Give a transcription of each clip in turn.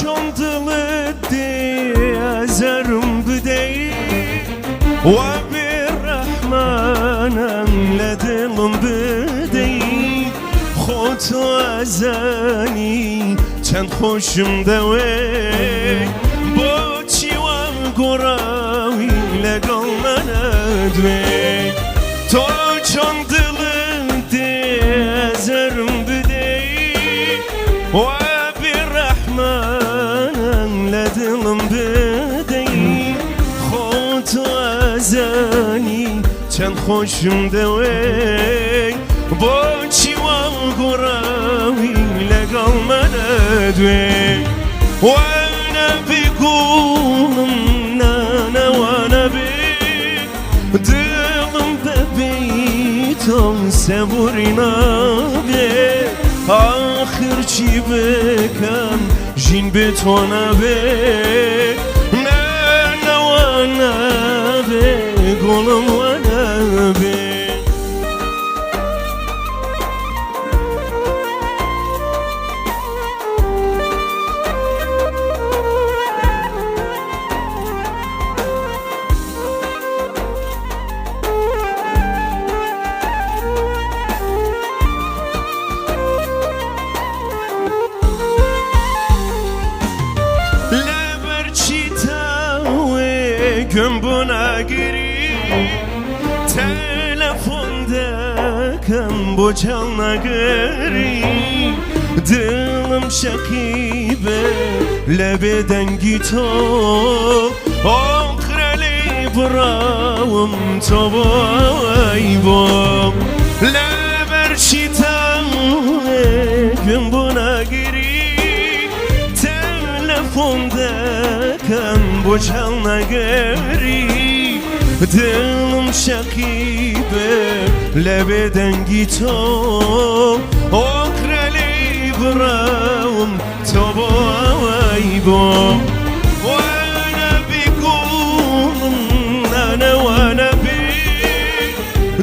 چون دلت دی ازرم بدی و برحمنم لدلم بدی خودتو ازنی چند خوشم دوی با چی و گراوی لگل من دوی تو چون دلت دی ازرم بدی و برحمنم لدلم بدی خودتو ازنی چند خوشم دوی با چی و گراوی لگل من دوی و نبی گولم نه و نبی دلم ببی تو سبوری نبی آخر چی بکن جین به تو نبی نه و نبی گولم و نبی گم بنا گیری تلفن دکم با چل نگری دلم شکیبه لب دنگی تو آخرلی براوم تو بای بام لبرچی تاوه گم بنا گیری تلفن دکم با چل نگری دلم شکیبه لب دنگی تو آخرلی براوم تو بای بام و نبی گولم نه و نبی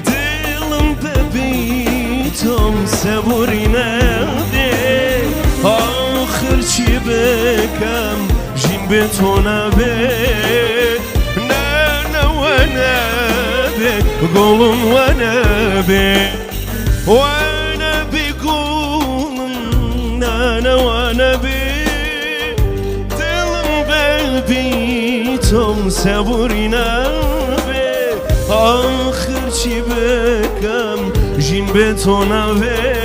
دلم ببی تو سبوری نده آخر چی بکم جین به تو نبی نه و نبی گولم و نبی و نبی گولم نه و نبی دلم ببی تو سبوری نبی آخر چی بکم جین به تو نبی